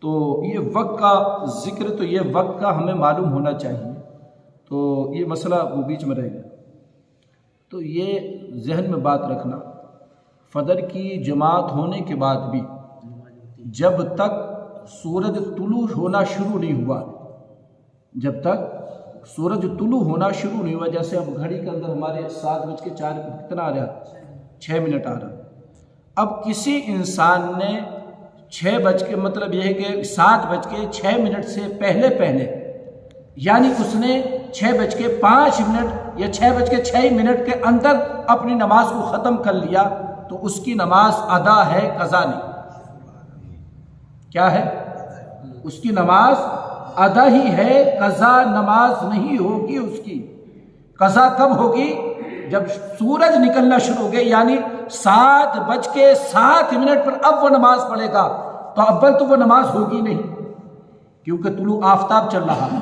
تو یہ وقت کا ذکر، تو یہ وقت کا ہمیں معلوم ہونا چاہیے، تو یہ مسئلہ وہ بیچ میں رہ گیا۔ تو یہ ذہن میں بات رکھنا، فجر کی جماعت ہونے کے بعد بھی جب تک سورج طلوع ہونا شروع نہیں ہوا، جب تک سورج طلوع ہونا شروع نہیں ہوا، جیسے اب گھڑی کے اندر ہمارے 7:04 کتنا آ رہا ہے، 6 منٹ آ رہا ہے۔ اب کسی انسان نے 6 مطلب یہ ہے کہ 7:06 سے پہلے یعنی اس نے 6:05 یا 6:06 کے اندر اپنی نماز کو ختم کر لیا تو اس کی نماز ادا ہے، قضا نہیں۔ کیا ہے؟ اس کی نماز ادا ہی ہے، قضا نماز نہیں ہوگی اس کی۔ قضا کب ہوگی؟ جب سورج نکلنا شروع ہو گئے، یعنی 7:07 پر اب وہ نماز پڑھے گا، تو اول تو وہ نماز ہوگی نہیں، کیونکہ طلوع آفتاب چل رہا ہے،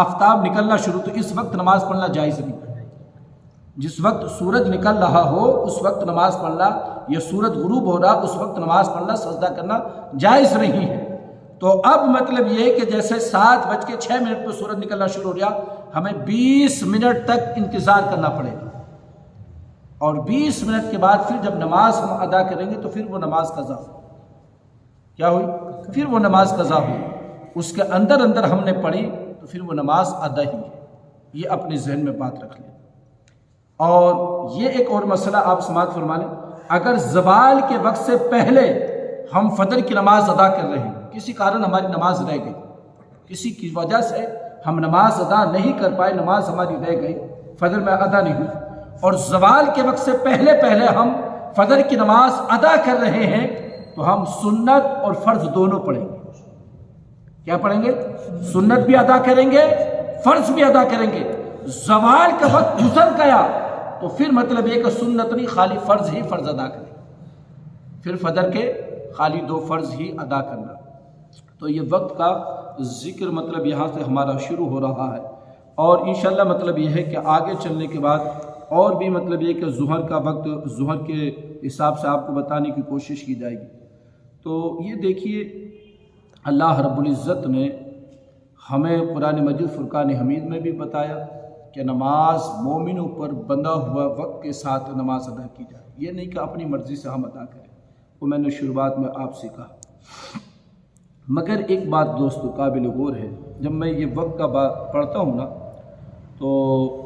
آفتاب نکلنا شروع، تو اس وقت نماز پڑھنا جائز نہیں۔ جس وقت سورج نکل رہا ہو اس وقت نماز پڑھنا، یا سورج غروب ہو رہا اس وقت نماز پڑھنا، سجدہ کرنا جائز نہیں ہے۔ تو اب مطلب یہ کہ جیسے 7:06 پر سورج نکلنا شروع ہو گیا، ہمیں 20 منٹ تک انتظار کرنا پڑے گا، اور 20 منٹ کے بعد پھر جب نماز ہم ادا کریں گے تو پھر وہ نماز قضا ہوئی۔ کیا ہوئی؟ پھر وہ نماز قضا ہوئی، اس کے اندر ہم نے پڑھی تو پھر وہ نماز ادا ہی ہے۔ یہ اپنے ذہن میں بات رکھ لیں۔ اور یہ ایک اور مسئلہ آپ سماعت فرما لیں، اگر زوال کے وقت سے پہلے ہم فجر کی نماز ادا کر رہے ہیں، کسی کارن ہماری نماز رہ گئی، کسی کی وجہ سے ہم نماز ادا نہیں کر پائے، نماز ہماری رہ گئی، فجر میں ادا نہیں ہوئی، اور زوال کے وقت سے پہلے ہم فجر کی نماز ادا کر رہے ہیں، تو ہم سنت اور فرض دونوں پڑھیں گے۔ کیا پڑھیں گے؟ سنت بھی ادا کریں گے، فرض بھی ادا کریں گے۔ زوال کا وقت گزر گیا تو پھر مطلب یہ کہ سنت نہیں، خالی فرض ہی فرض ادا کریں، پھر فجر کے خالی 2 فرض ہی ادا کرنا۔ تو یہ وقت کا ذکر مطلب یہاں سے ہمارا شروع ہو رہا ہے، اور انشاءاللہ مطلب یہ ہے کہ آگے چلنے کے بعد اور بھی مطلب یہ کہ ظہر کا وقت ظہر کے حساب سے آپ کو بتانے کی کوشش کی جائے گی۔ تو یہ دیکھیے اللہ رب العزت نے ہمیں قرآن مجید فرقان حمید میں بھی بتایا کہ نماز مومنوں پر بندھا ہوا وقت کے ساتھ نماز ادا کی جائے، یہ نہیں کہ اپنی مرضی سے ہم ادا کریں، وہ میں نے شروعات میں آپ سے کہا۔ مگر ایک بات دوستو قابل غور ہے، جب میں یہ وقت کا بات پڑھتا ہوں نا، تو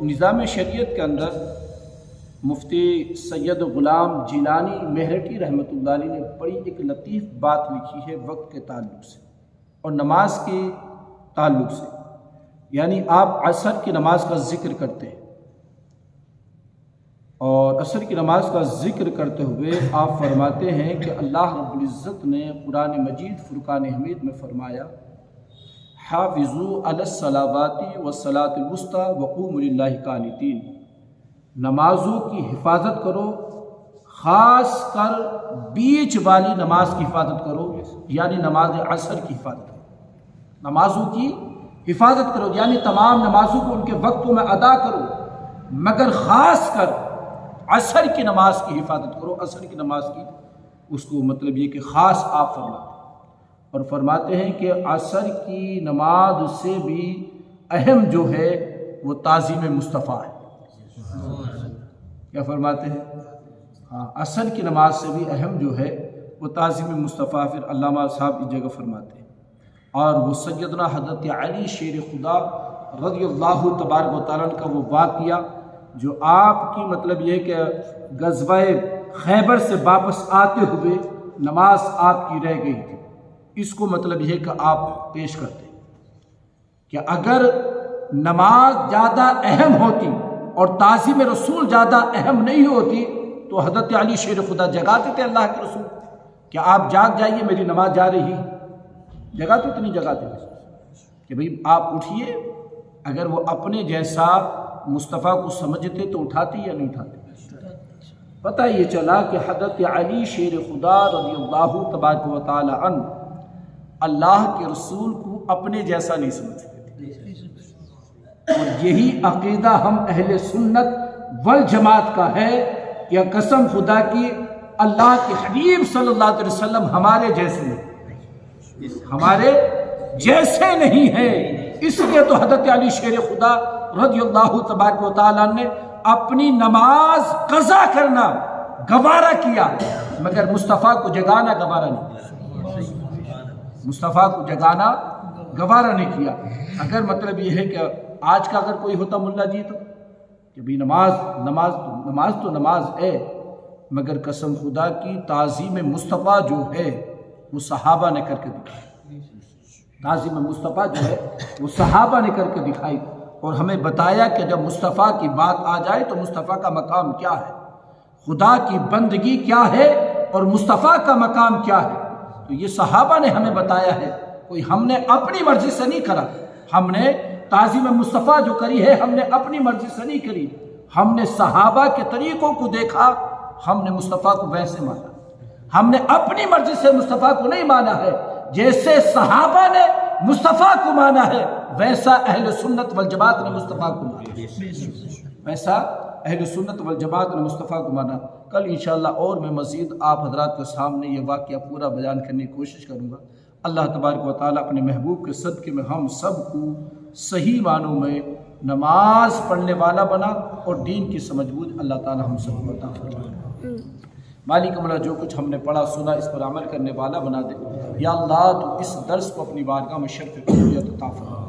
نظام شریعت کے اندر مفتی سید غلام جیلانی میرٹھی رحمۃ اللہ علیہ نے بڑی ایک لطیف بات لکھی ہے وقت کے تعلق سے اور نماز کے تعلق سے۔ یعنی آپ عصر کی نماز کا ذکر کرتے ہیں، اور عصر کی نماز کا ذکر کرتے ہوئے آپ فرماتے ہیں کہ اللہ رب العزت نے قرآن مجید فرقان حمید میں فرمایا، حافظوا علی الصلوات والصلاۃ الوسطی وقوموا للہ قانتین، نمازوں کی حفاظت کرو، خاص کر بیچ والی نماز کی حفاظت کرو، یعنی نماز عصر کی حفاظت کرو، نمازوں کی حفاظت کرو، یعنی تمام نمازوں کو ان کے وقتوں میں ادا کرو، مگر خاص کر عصر کی نماز کی حفاظت کرو۔ عصر کی نماز کی اس کو مطلب یہ کہ خاص آپ فرماتے ہیں، اور فرماتے ہیں کہ عصر کی نماز سے بھی اہم جو ہے وہ تعظیم مصطفیٰ ہے۔ کیا فرماتے ہیں؟ ہاں، عصر کی نماز سے بھی اہم جو ہے وہ تعظیم مصطفیٰ۔ پھر علامہ صاحب اس جگہ فرماتے ہیں، اور وہ سیدنا حضرت علی شیر خدا رضی اللہ تبارک و تعالیٰ کا وہ واقعہ جو آپ کی مطلب یہ کہ غزوہ خیبر سے واپس آتے ہوئے نماز آپ کی رہ گئی تھی، اس کو مطلب یہ کہ آپ پیش کرتے ہیں کہ اگر نماز زیادہ اہم ہوتی اور تعظیم رسول زیادہ اہم نہیں ہوتی تو حضرت علی شیر خدا جگاتے تھے اللہ کے رسول کہ آپ جاگ جائیے، میری نماز جا رہی، جگاتے اتنی جگاتے تھے کہ بھئی آپ اٹھیے۔ اگر وہ اپنے جیسا مصطفیٰ کو سمجھتے تو اٹھاتے یا نہیں اٹھاتے؟ پتہ یہ چلا کہ حضرت علی شیر خدا رضی اللہ تبارک و تعالی عنہ اللہ کے رسول کو اپنے جیسا نہیں سمجھتے تھے، اور یہی عقیدہ ہم اہل سنت والجماعت کا ہے کہ قسم خدا کی اللہ کے حبیب صلی اللہ علیہ وسلم ہمارے جیسے نہیں، ہمارے جیسے نہیں ہے۔ اس لیے تو حضرت علی شیر خدا رضی اللہ تبارک و تعالیٰ نے اپنی نماز قضا کرنا گوارا کیا، مگر مصطفیٰ کو جگانا گوارا نہیں کیا۔ مصطفیٰ کو جگانا گوارا نہیں کیا۔ اگر مطلب یہ ہے کہ آج کا اگر کوئی ہوتا ملا جی تو کہ بھی نماز تو نماز ہے، مگر قسم خدا کی تعظیم مصطفیٰ جو ہے وہ صحابہ نے کر کے دکھائی۔ تعظیم مصطفیٰ جو ہے وہ صحابہ نے کر کے دکھائی، اور ہمیں بتایا کہ جب مصطفیٰ کی بات آ جائے تو مصطفیٰ کا مقام کیا ہے، خدا کی بندگی کیا ہے اور مصطفیٰ کا مقام کیا ہے۔ تو یہ صحابہ نے ہمیں بتایا ہے، کوئی ہم نے اپنی مرضی سے نہیں کرا۔ ہم نے تعظیم مصطفیٰ جو کری ہے ہم نے اپنی مرضی سے نہیں کری، ہم نے صحابہ کے طریقوں کو دیکھا، ہم نے مصطفیٰ کو ویسے مانا۔ ہم نے اپنی مرضی سے مصطفیٰ کو نہیں مانا ہے، جیسے صحابہ نے مصطفیٰ کو مانا ہے ویسا اہل سنت والجماعت نے مصطفیٰ کو مانا، ویسا اہل سنت والجماعت نے مصطفیٰ کو مانا۔ کل انشاءاللہ اور میں مزید آپ حضرات کے سامنے یہ واقعہ پورا بیان کرنے کی کوشش کروں گا۔ اللہ تبارک و تعالیٰ اپنے محبوب کے صدقے میں ہم سب کو صحیح معنوں میں نماز پڑھنے والا بنا، اور دین کی سمجھ بوجھ اللہ تعالیٰ ہم سب کو عطا فرمائے۔ مالک مولا جو کچھ ہم نے پڑھا سنا اس پر عمل کرنے والا بنا دے۔ یا اللہ تو اس درس کو اپنی بارگاہ میں شرف قبولیت عطا فرما۔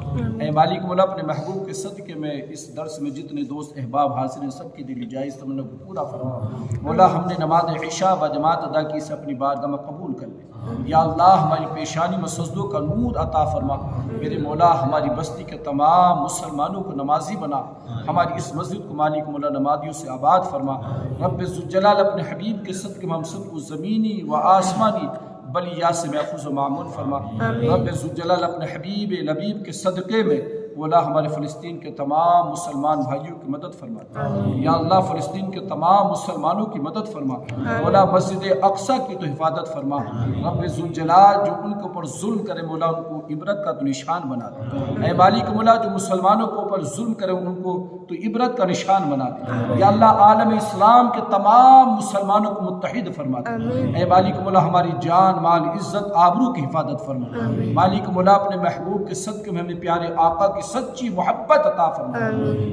اے مالک مولا اپنے محبوب کے صدقے میں اس درس میں جتنے دوست احباب حاضر ہیں سب کی دلی جائز تمنا کو پورا فرما۔ مولا ہم نے نماز عشاء و جماعت ادا کی، اسے اپنی بارگاہ میں قبول کر لے۔ یا اللہ ہماری پیشانی میں سجدوں کا نور عطا فرما۔ میرے مولا ہماری بستی کے تمام مسلمانوں کو نمازی بنا، ہماری اس مسجد کو مالک مولا نمازیوں سے آباد فرما۔ رب ذوالجلال اپنے حبیب کے صدقے میں ہم سب کو زمینی و آسمانی بلیات سے محفوظ و معمون فرما۔ رب ذوالجلال اپنے حبیب لبیب کے صدقے میں مولا ہمارے فلسطین کے تمام مسلمان بھائیوں کی مدد فرما۔ یا اللہ فلسطین کے تمام مسلمانوں کی مدد فرما۔ مولا مسجد اقصیٰ کی تو حفاظت فرما۔ رب ذوالجلال جو ان کے اوپر ظلم کرے مولا ان کو عبرت کا تو نشان بنا دے۔ اے مالک مولا جو مسلمانوں کے اوپر ظلم کرے ان کو تو عبرت کا نشان بنا دے۔ یا اللہ عالم اسلام کے تمام مسلمانوں کو متحد فرما دے۔ اے مالک مولا ہماری جان مال عزت آبرو کی حفاظت فرما۔ مالک مولا اپنے محبوب کے صدقے میں ہمیں پیارے آقا کی سچی محبت عطا فرما۔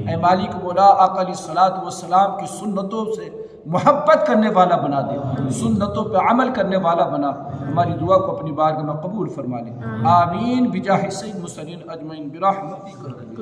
اے مالک مولا آقا علیہ الصلوۃ والسلام کی سنتوں سے محبت کرنے والا بنا دے، سنتوں پہ عمل کرنے والا بنا۔ ہماری دعا کو اپنی بارگاہ میں قبول فرما لے۔ آمین بجاہ سید المرسلین اجمعین برحمتک۔